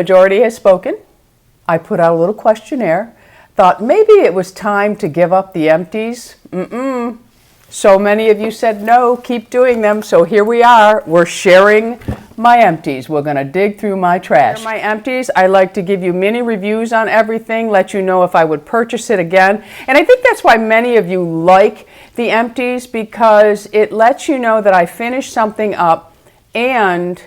Majority has spoken. I put out a little questionnaire. Thought maybe it was time to give up the empties. So many of you said no, keep doing them. So here we are. We're sharing my empties. We're going to dig through my trash. My empties, I like to give you mini reviews on everything, let you know if I would purchase it again. And I think that's why many of you like the empties, because it lets you know that I finished something up, and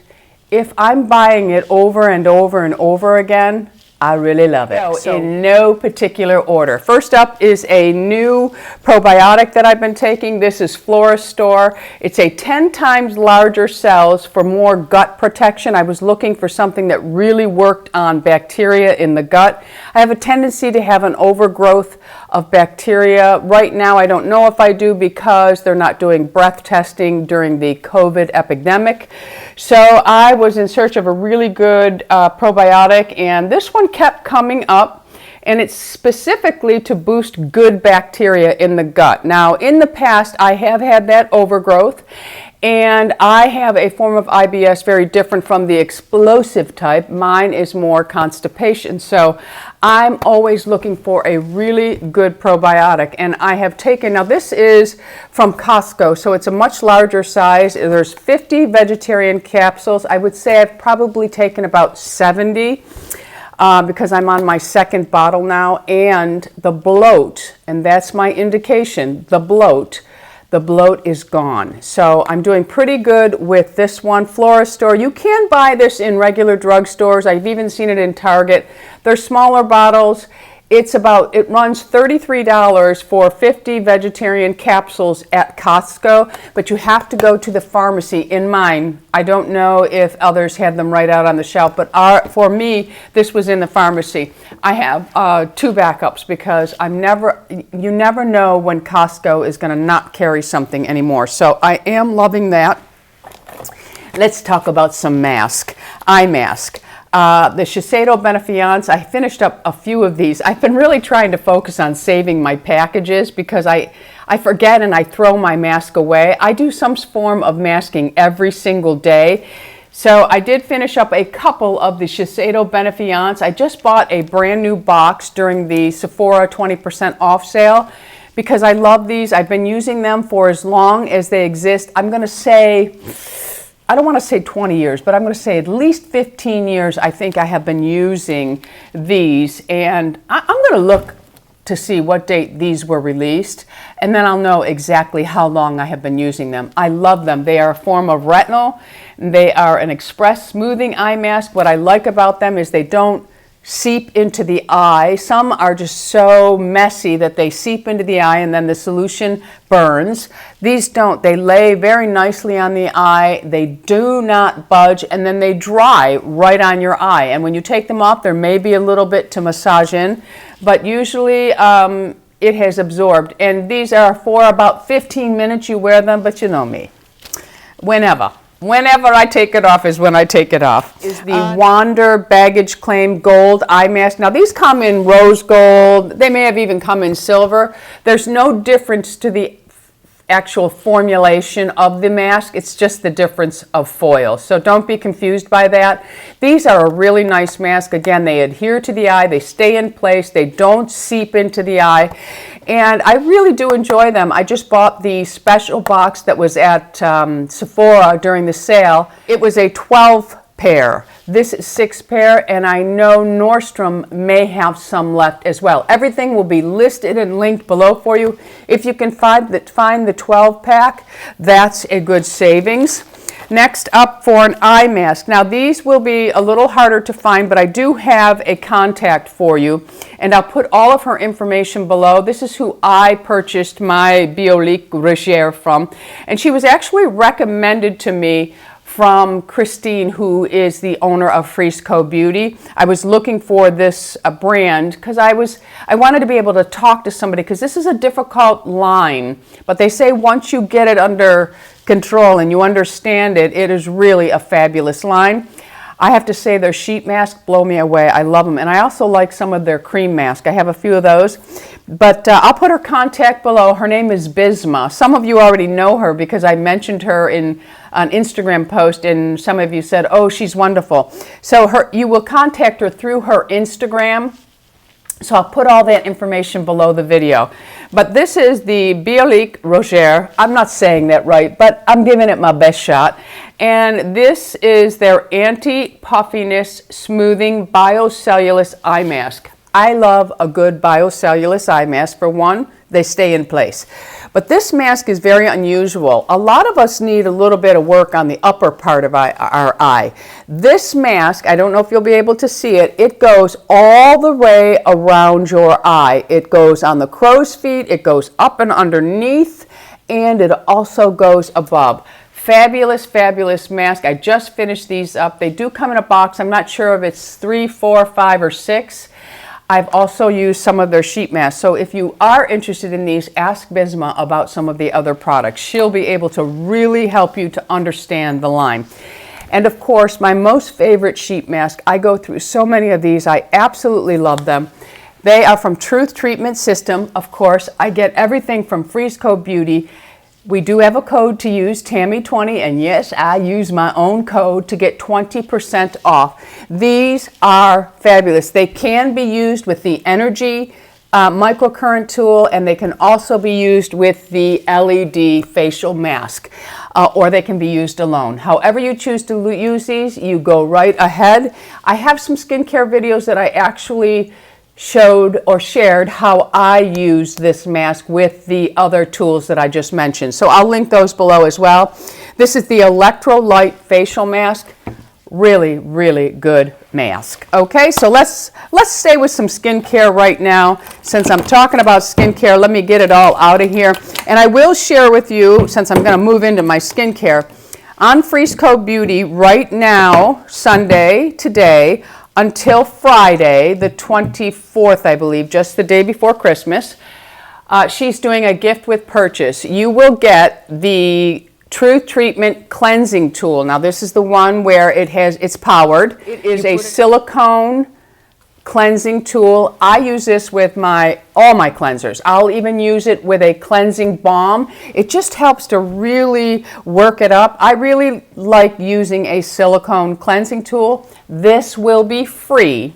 if I'm buying it over and over and over again, I really love it. So in no particular order. First up is a new probiotic that I've been taking. This is Floristore. It's a 10 times larger cells for more gut protection. I was looking for something that really worked on bacteria in the gut. I have a tendency to have an overgrowth of bacteria. Right now I don't know if I do because they're not doing breath testing during the COVID epidemic. So I was in search of a really good probiotic, and this one kept coming up, and it's specifically to boost good bacteria in the gut. Now, in the past, I have had that overgrowth, and I have a form of IBS very different from the explosive type. Mine is more constipation. So I'm always looking for a really good probiotic, and I have taken, now this is from Costco, so it's a much larger size. There's 50 vegetarian capsules. I would say I've probably taken about 70 because I'm on my second bottle now, and the bloat, and that's my indication, the bloat is gone. So I'm doing pretty good with this one, Floristore. You can buy this in regular drugstores. I've even seen it in Target. They're smaller bottles. It runs $33 for 50 vegetarian capsules at Costco, but you have to go to the pharmacy. In mine, I don't know if others had them right out on the shelf, but for me, this was in the pharmacy. I have two backups because you never know when Costco is going to not carry something anymore. So I am loving that. Let's talk about some eye mask. The Shiseido Benefions, I finished up a few of these. I've been really trying to focus on saving my packages because I forget and I throw my mask away. I do some form of masking every single day. So I did finish up a couple of the Shiseido Benefions. I just bought a brand new box during the Sephora 20% off sale because I love these. I've been using them for as long as they exist. I'm going to say, I don't want to say 20 years, but I'm going to say at least 15 years I think I have been using these, and I'm going to look to see what date these were released, and then I'll know exactly how long I have been using them. I love them. They are a form of retinol. They are an express smoothing eye mask. What I like about them is they don't seep into the eye. Some are just so messy that they seep into the eye and then the solution burns. These don't. They lay very nicely on the eye. They do not budge, and then they dry right on your eye. And when you take them off, there may be a little bit to massage in, but usually it has absorbed. And these are for about 15 minutes you wear them, but you know me. Whenever I take it off is when I take it off. Is the Wander Baggage Claim Gold Eye Mask. Now these come in rose gold. They may have even come in silver. There's no difference to the actual formulation of the mask. It's just the difference of foil. So don't be confused by that. These are a really nice mask. Again, they adhere to the eye. They stay in place. They don't seep into the eye. And I really do enjoy them. I just bought the special box that was at Sephora during the sale. It was a 12 pair. This is 6 pair, and I know Nordstrom may have some left as well. Everything will be listed and linked below for you. If you can find the 12 pack, that's a good savings. Next up for an eye mask. Now these will be a little harder to find, but I do have a contact for you, and I'll put all of her information below. This is who I purchased my Biolique Richier from, and she was actually recommended to me from Christine, who is the owner of Frisco Beauty. I was looking for this brand because I wanted to be able to talk to somebody, because this is a difficult line, but they say once you get it under control and you understand it, it is really a fabulous line. I have to say their sheet masks blow me away. I love them. And I also like some of their cream masks. I have a few of those. But I'll put her contact below. Her name is Bisma. Some of you already know her because I mentioned her in an Instagram post, and some of you said, oh, she's wonderful. So you will contact her through her Instagram. So I'll put all that information below the video. But this is the Biolique Roger. I'm not saying that right, but I'm giving it my best shot. And this is their Anti-Puffiness Smoothing Biocellulous Eye Mask. I love a good Biocellulous eye mask. For one, they stay in place. But this mask is very unusual. A lot of us need a little bit of work on the upper part of our eye. This mask, I don't know if you'll be able to see it, it goes all the way around your eye. It goes on the crow's feet, it goes up and underneath, and it also goes above. Fabulous, fabulous mask. I just finished these up. They do come in a box. I'm not sure if it's 3, 4, 5, or 6. I've also used some of their sheet masks. So if you are interested in these, ask Bisma about some of the other products. She'll be able to really help you to understand the line. And of course, my most favorite sheet mask. I go through so many of these. I absolutely love them. They are from Truth Treatment System. Of course, I get everything from Freeze Code Beauty. We do have a code to use, Tammy20, and yes, I use my own code to get 20% off. These are fabulous. They can be used with the Energy microcurrent tool, and they can also be used with the LED facial mask, or they can be used alone. However you choose to use these, you go right ahead. I have some skincare videos that I actually showed or shared how I use this mask with the other tools that I just mentioned. So I'll link those below as well. This is the Electrolite facial mask. Really, really good mask. Okay, so let's stay with some skincare right now. Since I'm talking about skincare, let me get it all out of here. And I will share with you, since I'm going to move into my skincare, on Freeze Code Beauty right now, Sunday, today, until Friday, the 24th, I believe, just the day before Christmas. She's doing a gift with purchase. You will get the Truth Treatment Cleansing Tool. Now, this is the one where it's powered. It is a silicone cleansing tool. I use this with all my cleansers. I'll even use it with a cleansing balm. It just helps to really work it up. I really like using a silicone cleansing tool. This will be free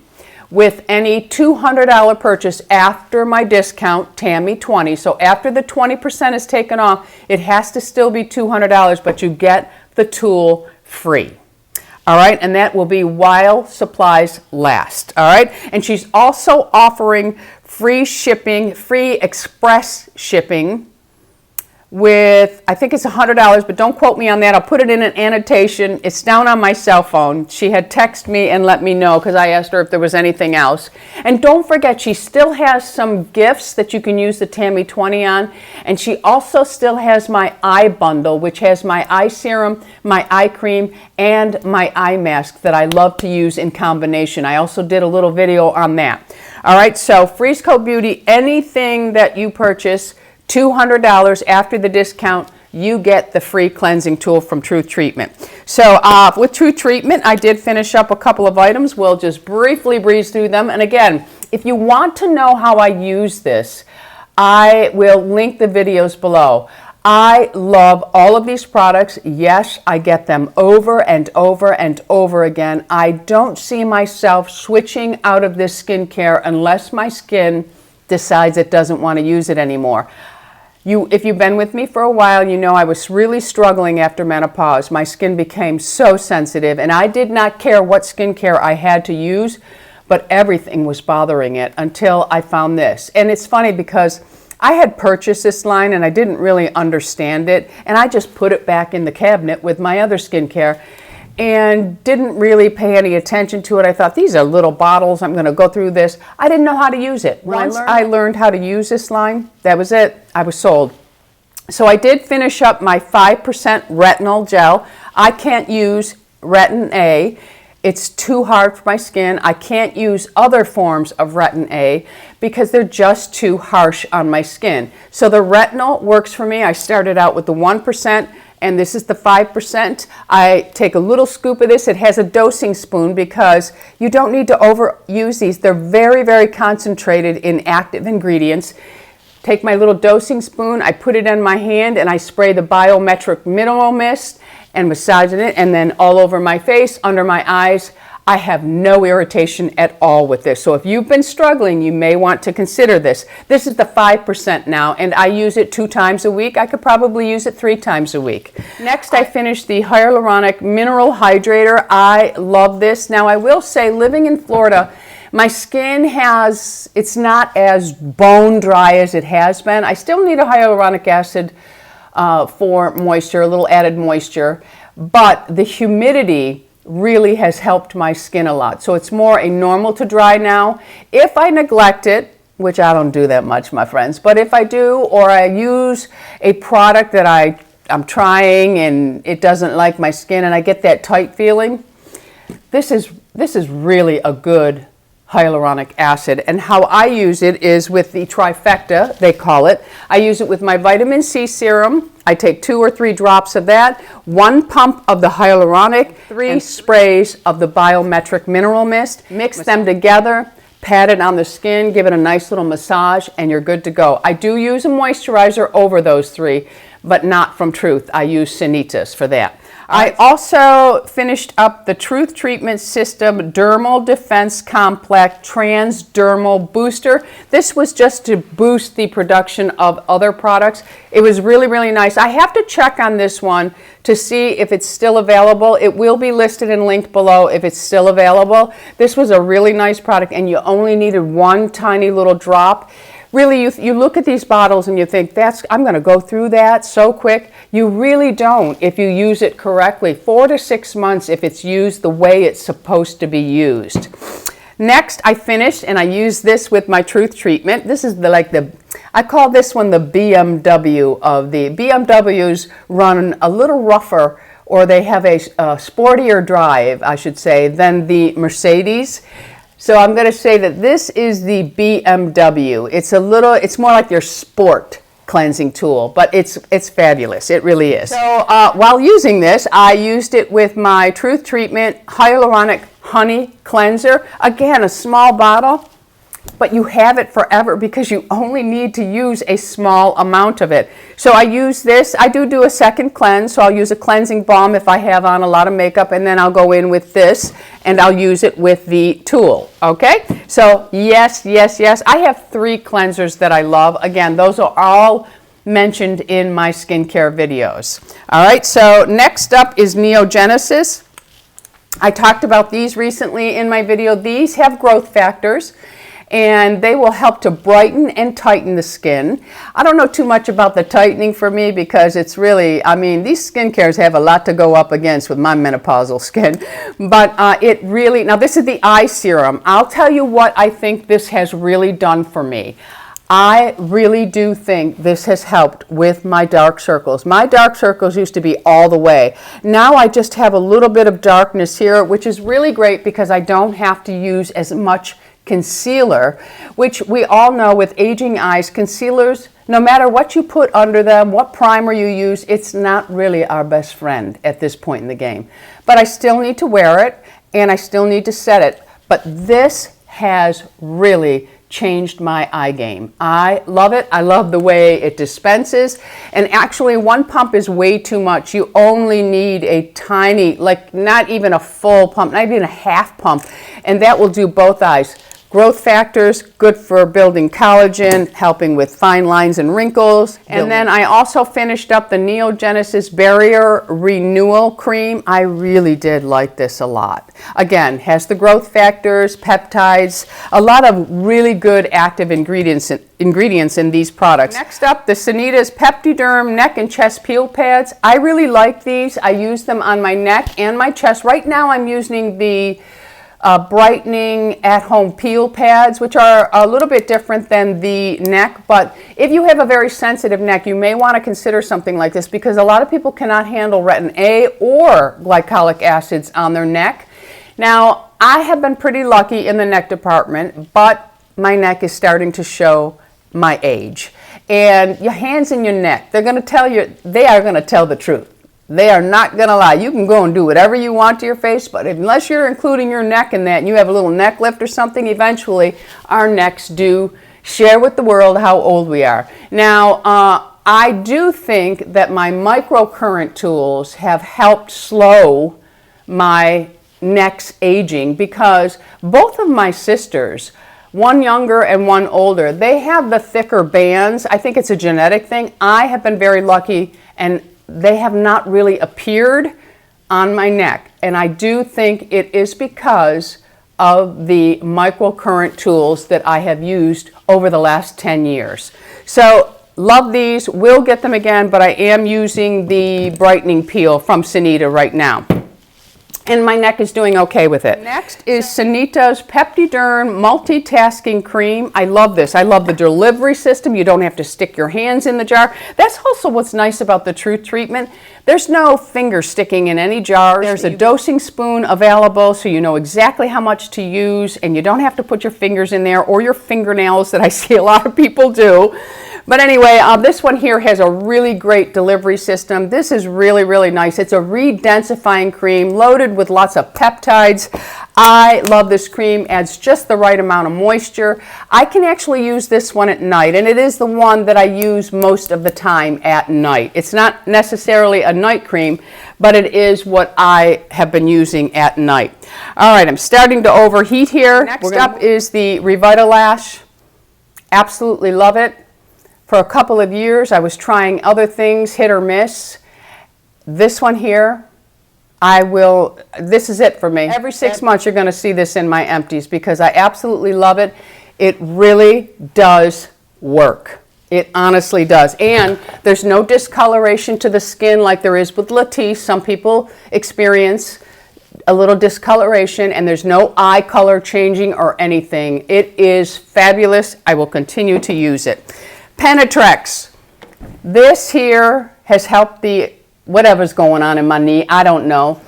with any $200 purchase after my discount, Tammy20. So after the 20% is taken off, it has to still be $200, but you get the tool free. All right, and that will be while supplies last. All right, and she's also offering free shipping, free express shipping with, I think it's $100, but don't quote me on that. I'll put it in an annotation. It's down on my cell phone. She had texted me and let me know because I asked her if there was anything else. And don't forget, she still has some gifts that you can use the Tammy20 on. And she also still has my eye bundle, which has my eye serum, my eye cream, and my eye mask that I love to use in combination. I also did a little video on that. All right, so Freeze Code Beauty, anything that you purchase, $200 after the discount, you get the free cleansing tool from Truth Treatment. So with Truth Treatment, I did finish up a couple of items. We'll just briefly breeze through them. And again, if you want to know how I use this, I will link the videos below. I love all of these products. Yes, I get them over and over and over again. I don't see myself switching out of this skincare unless my skin decides it doesn't want to use it anymore. If you've been with me for a while, you know I was really struggling after menopause. My skin became so sensitive, and I did not care what skincare I had to use, but everything was bothering it until I found this. And it's funny because I had purchased this line and I didn't really understand it, and I just put it back in the cabinet with my other skincare and didn't really pay any attention to it. I thought, these are little bottles, I'm gonna go through this. I didn't know how to use it. Once I learned how to use this line, that was it, I was sold. So I did finish up my 5% retinol gel. I can't use Retin A. It's too hard for my skin. I can't use other forms of Retin A because they're just too harsh on my skin. So the retinol works for me. I started out with the 1%, and this is the 5%. I take a little scoop of this. It has a dosing spoon because you don't need to overuse these. They're very, very concentrated in active ingredients. Take my little dosing spoon, I put it in my hand, and I spray the Biometric Mineral Mist and massage it, and then all over my face, under my eyes. I have no irritation at all with this. So if you've been struggling, you may want to consider this. This is the 5% now, and I use it 2 times a week. I could probably use it 3 times a week. Next, I finished the Hyaluronic Mineral Hydrator. I love this. Now, I will say, living in Florida, my skin it's not as bone dry as it has been. I still need a hyaluronic acid for moisture, a little added moisture, but the humidity really has helped my skin a lot. So it's more a normal to dry now. If I neglect it, which I don't do that much, my friends, but if I do, or I use a product that I'm trying and it doesn't like my skin and I get that tight feeling, this is really a good hyaluronic acid. And how I use it is with the trifecta, they call it. I use it with my vitamin C serum. I take 2 or 3 drops of that, 1 pump of the hyaluronic, 3 sprays of the Biometric Mineral Mist. Mix them together, pat it on the skin, give it a nice little massage, and you're good to go. I do use a moisturizer over those 3, but not from Truth. I use Sanitas for that. I also finished up the Truth Treatment System Dermal Defense Complex Transdermal Booster. This was just to boost the production of other products. It was really, really nice. I have to check on this one to see if it's still available. It will be listed and linked below if it's still available. This was a really nice product, and you only needed 1 tiny little drop. Really, you look at these bottles and you think, I'm going to go through that so quick. You really don't if you use it correctly. 4 to 6 months if it's used the way it's supposed to be used. Next, I finished, and I used this with my Truth treatment. This is I call this one the BMW of the BMWs. Run a little rougher, or they have a sportier drive, I should say, than the Mercedes. So I'm going to say that this is the BMW. It's more like your sport cleansing tool, but it's fabulous. It really is. So while using this, I used it with my Truth Treatment Hyaluronic Honey Cleanser. Again, a small bottle, but you have it forever because you only need to use a small amount of it. So I use this. I do a second cleanse, so I'll use a cleansing balm if I have on a lot of makeup, and then I'll go in with this, and I'll use it with the tool, okay? So yes. I have 3 cleansers that I love. Again, those are all mentioned in my skincare videos. All right, so next up is NeoGenesis. I talked about these recently in my video. These have growth factors, and they will help to brighten and tighten the skin. I don't know too much about the tightening for me because it's really, these skincare have a lot to go up against with my menopausal skin. But now this is the eye serum. I'll tell you what I think this has really done for me. I really do think this has helped with my dark circles. My dark circles used to be all the way. Now I just have a little bit of darkness here, which is really great because I don't have to use as much concealer, which we all know with aging eyes, concealers, no matter what you put under them, what primer you use, it's not really our best friend at this point in the game. But I still need to wear it, and I still need to set it. But this has really changed my eye game. I love it. I love the way it dispenses. And actually 1 pump is way too much. You only need a tiny, not even a full pump, not even a half pump. And that will do both eyes. Growth factors, good for building collagen, helping with fine lines and wrinkles. And then I also finished up the NeoGenesis Barrier Renewal Cream. I really did like this a lot. Again, has the growth factors, peptides, a lot of really good active ingredients in these products. Next up, the Sunitas PeptiDerm Neck and Chest Peel Pads. I really like these. I use them on my neck and my chest. Right now I'm using the brightening at-home peel pads, which are a little bit different than the neck, but if you have a very sensitive neck, you may want to consider something like this because a lot of people cannot handle retin A or glycolic acids on their neck. Now, I have been pretty lucky in the neck department, but my neck is starting to show my age. And your hands and your neck, they are going to tell the truth. They are not going to lie. You can go and do whatever you want to your face, but unless you're including your neck in that and you have a little neck lift or something, eventually our necks do share with the world how old we are. Now, I do think that my microcurrent tools have helped slow my neck's aging, because both of my sisters, one younger and one older, they have the thicker bands. I think it's a genetic thing. I have been very lucky, and they have not really appeared on my neck. And I do think it is because of the microcurrent tools that I have used over the last 10 years. So love these. We'll get them again, but I am using the brightening peel from Sunita right now. And my neck is doing okay with it. Next is Sunitas PeptiDerm Multitasking Cream. I love this. I love the delivery system. You don't have to stick your hands in the jar. That's also what's nice about the Truth treatment. There's no finger sticking in any jar. There's a dosing spoon available, so you know exactly how much to use, and you don't have to put your fingers in there or your fingernails that I see a lot of people do. But anyway, this one here has a really great delivery system. This is really, really nice. It's a redensifying cream loaded with lots of peptides. I love this cream. Adds just the right amount of moisture. I can actually use this one at night, and it is the one that I use most of the time at night. It's not necessarily a night cream, but it is what I have been using at night. All right, I'm starting to overheat here. Next up is the Revitalash. Absolutely love it. For a couple of years, I was trying other things, hit or miss. This one here, this is it for me. Every 6 months, you're gonna see this in my empties because I absolutely love it. It really does work. It honestly does. And there's no discoloration to the skin like there is with Latisse. Some people experience a little discoloration, and there's no eye color changing or anything. It is fabulous. I will continue to use it. Penetrex. This here has helped the whatever's going on in my knee. I don't know.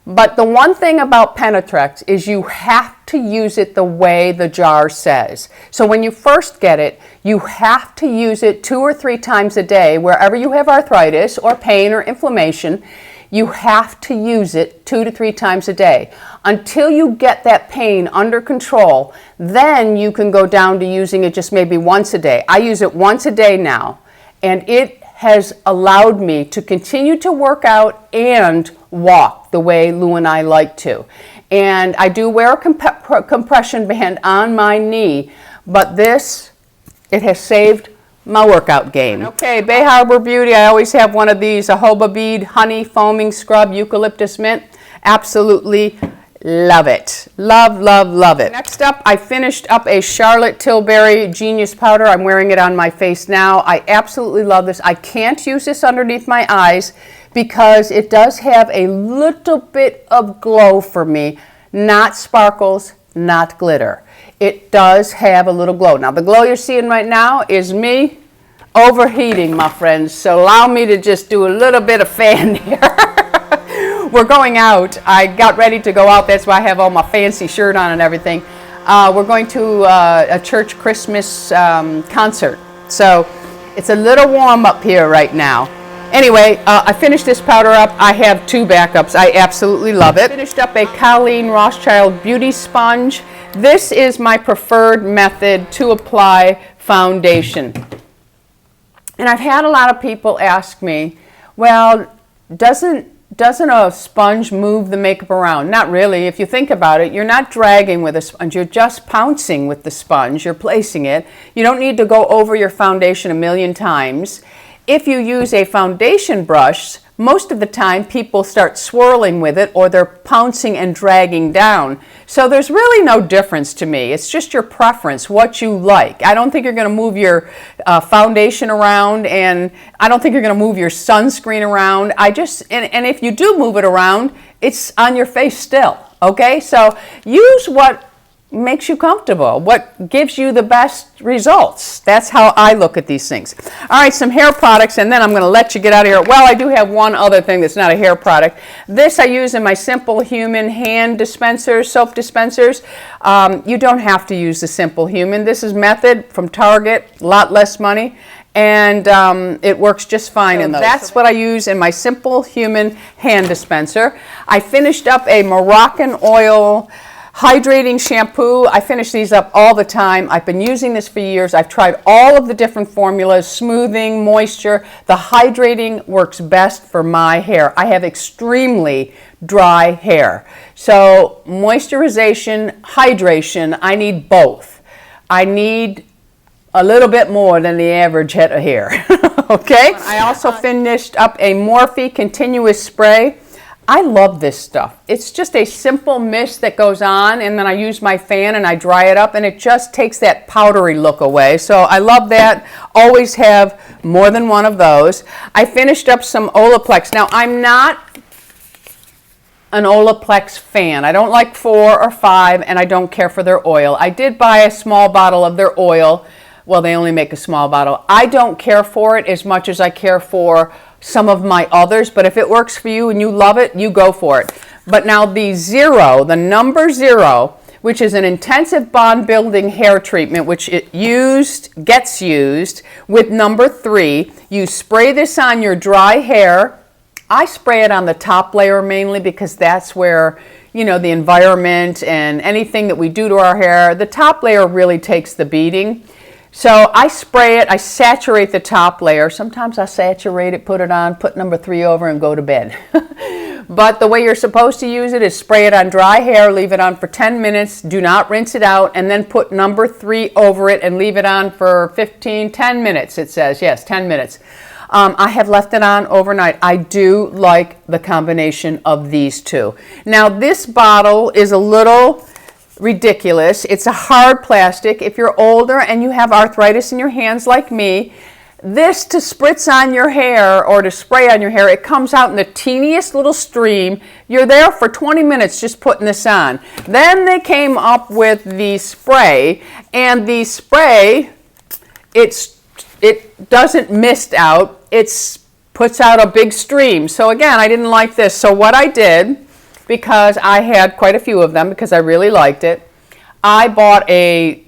But the one thing about Penetrex is you have to use it the way the jar says. So when you first get it, you have to use it 2 or 3 times a day. Wherever you have arthritis or pain or inflammation, you have to use it 2 to 3 times a day until you get that pain under control. Then you can go down to using it just maybe once a day. I use it once a day now, and it has allowed me to continue to work out and walk the way Lou and I like to. And I do wear a compression band on my knee, but this, it has saved my workout game. Okay, Bay Harbor Beauty, I always have one of these, a Jojoba Bead Honey Foaming Scrub Eucalyptus Mint. Absolutely love it. Love, love, love it. Next up, I finished up a Charlotte Tilbury Genius Powder. I'm wearing it on my face now. I absolutely love this. I can't use this underneath my eyes because it does have a little bit of glow for me. Not sparkles, not glitter. It does have a little glow. Now, the glow you're seeing right now is me overheating, my friends. So allow me to just do a little bit of fan here. We're going out. I got ready to go out. That's why I have all my fancy shirt on and everything. We're going to a church Christmas concert. So it's a little warm up here right now. Anyway, I finished this powder up. I have 2 backups. I absolutely love it. Finished up a Colleen Rothschild Beauty Sponge. This is my preferred method to apply foundation. And I've had a lot of people ask me, well, doesn't a sponge move the makeup around? Not really. If you think about it, you're not dragging with a sponge. You're just pouncing with the sponge. You're placing it. You don't need to go over your foundation a million times. If you use a foundation brush, most of the time people start swirling with it or they're pouncing and dragging down. So there's really no difference to me. It's just your preference, what you like. I don't think you're going to move your foundation around, and I don't think you're going to move your sunscreen around. And if you do move it around, it's on your face still. Okay? So use what makes you comfortable, what gives you the best results. That's how I look at these things. All right, some hair products, and then I'm going to let you get out of here. Well, I do have one other thing that's not a hair product. This I use in my Simple Human hand dispensers, soap dispensers. You don't have to use the Simple Human. This is Method from Target, a lot less money. and it works just fine in those. That's what I use in my Simple Human hand dispenser. I finished up a Moroccan oil hydrating shampoo. I finish these up all the time. I've been using this for years. I've tried all of the different formulas, smoothing, moisture. The hydrating works best for my hair. I have extremely dry hair. So moisturization, hydration, I need both. I need a little bit more than the average head of hair. Okay? I also finished up a Morphe continuous spray. I love this stuff. It's just a simple mist that goes on, and then I use my fan and I dry it up, and it just takes that powdery look away. So I love that. Always have more than one of those. I finished up some Olaplex. Now, I'm not an Olaplex fan. I don't like 4 or 5, and I don't care for their oil. I did buy a small bottle of their oil. Well, they only make a small bottle. I don't care for it as much as I care for some of my others, but if it works for you and you love it, you go for it. But now the number 0, which is an intensive bond building hair treatment, which gets used with number 3. You spray this on your dry hair. I spray it on the top layer mainly because that's where, you know, the environment and anything that we do to our hair, the top layer really takes the beating. So I spray it, I saturate the top layer. Sometimes I saturate it, put it on, put number 3 over and go to bed. But the way you're supposed to use it is spray it on dry hair, leave it on for 10 minutes, do not rinse it out, and then put number 3 over it and leave it on for 10 minutes, it says. Yes, 10 minutes. I have left it on overnight. I do like the combination of these two. Now this bottle is a little ridiculous. It's a hard plastic. If you're older and you have arthritis in your hands like me, this to spritz on your hair or to spray on your hair, it comes out in the teeniest little stream. You're there for 20 minutes just putting this on. Then they came up with the spray, and the spray, it doesn't mist out. It puts out a big stream. So again, I didn't like this. So what I did, because I had quite a few of them because I really liked it, I bought a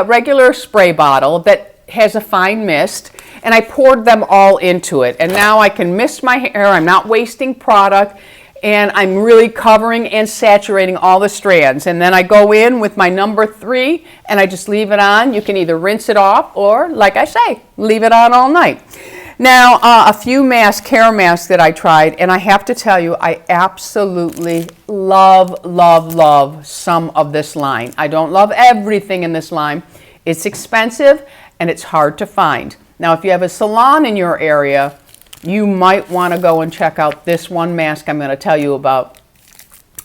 regular spray bottle that has a fine mist, and I poured them all into it. And now I can mist my hair. I'm not wasting product, and I'm really covering and saturating all the strands. And then I go in with my number 3 and I just leave it on. You can either rinse it off or, like I say, leave it on all night. Now, a few hair masks that I tried, and I have to tell you, I absolutely love, love, love some of this line. I don't love everything in this line. It's expensive and it's hard to find. Now, if you have a salon in your area, you might want to go and check out this one mask I'm going to tell you about.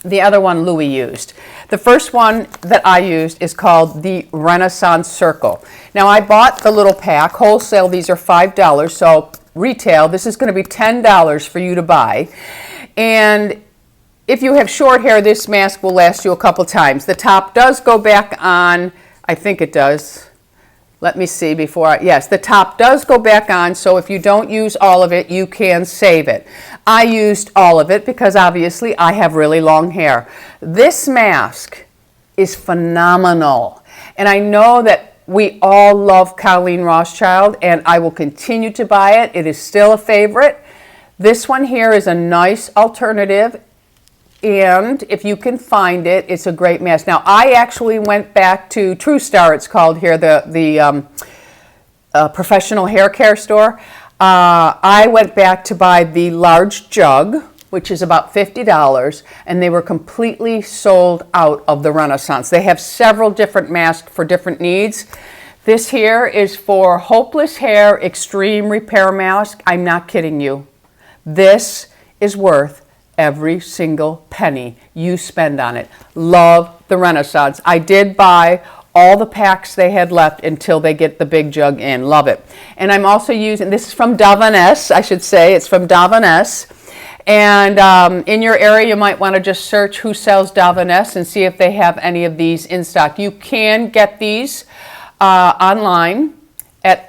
The other one Louis used. The first one that I used is called the Renaissance Circle. Now I bought the little pack, wholesale, these are $5, so retail, this is going to be $10 for you to buy. And if you have short hair, this mask will last you a couple times. The top does go back on, I think it does. Let me see yes, the top does go back on, so if you don't use all of it, you can save it. I used all of it because obviously I have really long hair. This mask is phenomenal, and I know that we all love Colleen Rothschild, and I will continue to buy it. It is still a favorite. This one here is a nice alternative. And if you can find it, it's a great mask. Now, I actually went back to True Star, it's called here, the professional hair care store. I went back to buy the large jug, which is about $50, and they were completely sold out of the Renaissance. They have several different masks for different needs. This here is for hopeless hair extreme repair mask. I'm not kidding you. This is worth every single penny you spend on it. Love the Renaissance. I did buy all the packs they had left until they get the big jug in. Love it. And I'm also using, this is from Davines, I should say. It's from Davines. And in your area, you might want to just search who sells Davines and see if they have any of these in stock. You can get these online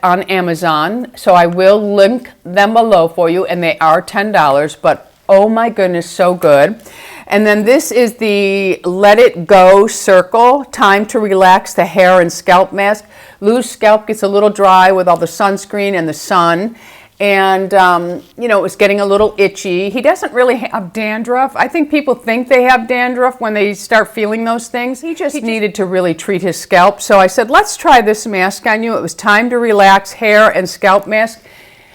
on Amazon. So I will link them below for you, and they are $10, but oh my goodness, so good. And then this is the Let It Go Circle, Time to Relax the Hair and Scalp Mask. Lou's scalp gets a little dry with all the sunscreen and the sun. And, you know, it was getting a little itchy. He doesn't really have dandruff. I think people think they have dandruff when they start feeling those things. He just needed to really treat his scalp. So I said, let's try this mask on you. It was Time to Relax Hair and Scalp Mask.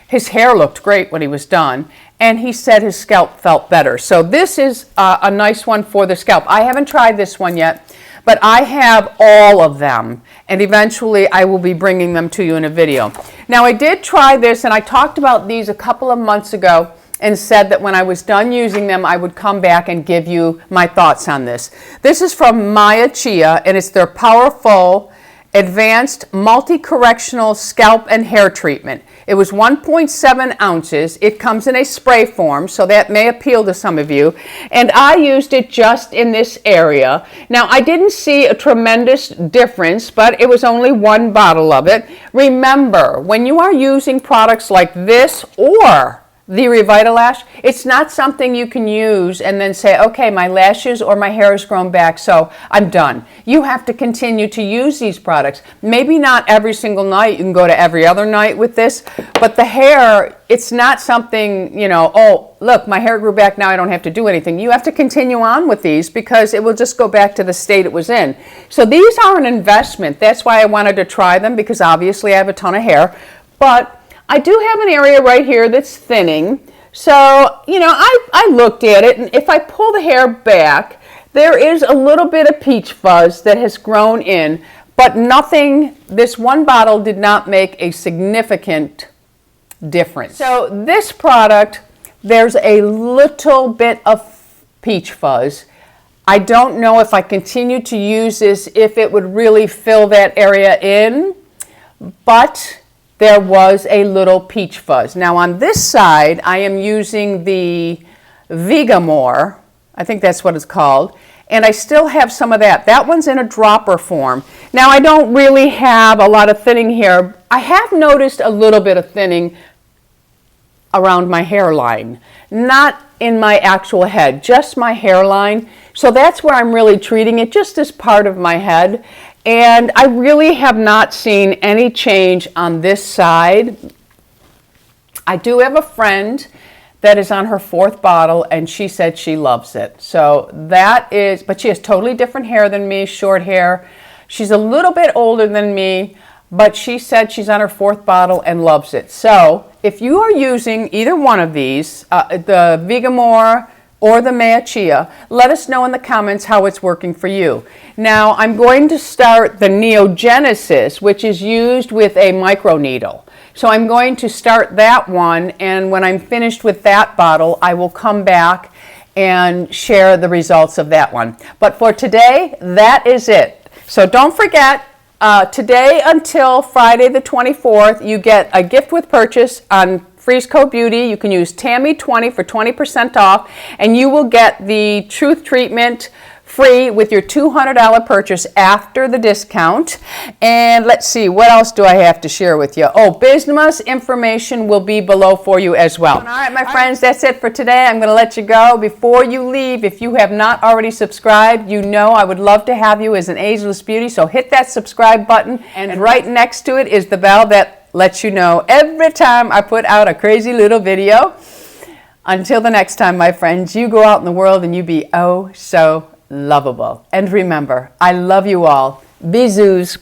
His hair looked great when he was done. And he said his scalp felt better. So this is a nice one for the scalp. I haven't tried this one yet, but I have all of them. And eventually I will be bringing them to you in a video. Now I did try this, and I talked about these a couple of months ago and said that when I was done using them, I would come back and give you my thoughts on this. This is from Maya Chia, and it's their Powerful Advanced Multi-Correctional Scalp and Hair Treatment. It was 1.7 ounces. It comes in a spray form, so that may appeal to some of you. And I used it just in this area. Now, I didn't see a tremendous difference, but it was only one bottle of it. Remember, when you are using products like this or the Revitalash, it's not something you can use and then say, okay, my lashes or my hair has grown back, so I'm done. You have to continue to use these products. Maybe not every single night. You can go to every other night with this, but the hair, it's not something, you know, oh, look, my hair grew back, now I don't have to do anything. You have to continue on with these because it will just go back to the state it was in. So these are an investment. That's why I wanted to try them, because obviously I have a ton of hair, but I do have an area right here that's thinning. So, you know, I looked at it, and if I pull the hair back, there is a little bit of peach fuzz that has grown in, but nothing, this one bottle did not make a significant difference. So this product, there's a little bit of peach fuzz. I don't know if I continue to use this, if it would really fill that area in, but there was a little peach fuzz. Now on this side, I am using the Vegamore, I think that's what it's called, and I still have some of that. That one's in a dropper form. Now I don't really have a lot of thinning here. I have noticed a little bit of thinning around my hairline, not in my actual head, just my hairline. So that's where I'm really treating it, just as part of my head. And I really have not seen any change on this side. I do have a friend that is on her 4th bottle, and she said she loves it. So that is, but she has totally different hair than me, short hair. She's a little bit older than me, but she said she's on her 4th bottle and loves it. So if you are using either one of these, the Vegamore or the Maya Chia, let us know in the comments how it's working for you. Now, I'm going to start the NeoGenesis, which is used with a microneedle. So I'm going to start that one, and when I'm finished with that bottle, I will come back and share the results of that one. But for today, that is it. So don't forget, today until Friday the 24th, you get a gift with purchase on Freeze Code Beauty. You can use Tammy20 for 20% off, and you will get the Truth Treatment free with your $200 purchase after the discount. And let's see, what else do I have to share with you? Oh, BISOUS information will be below for you as well. All right, my friends, that's it for today. I'm going to let you go. Before you leave, if you have not already subscribed, you know I would love to have you as an ageless beauty, so hit that subscribe button, and right next to it is the bell that lets you know every time I put out a crazy little video. Until the next time, my friends, you go out in the world and you be oh so lovable. And remember, I love you all. Bisous.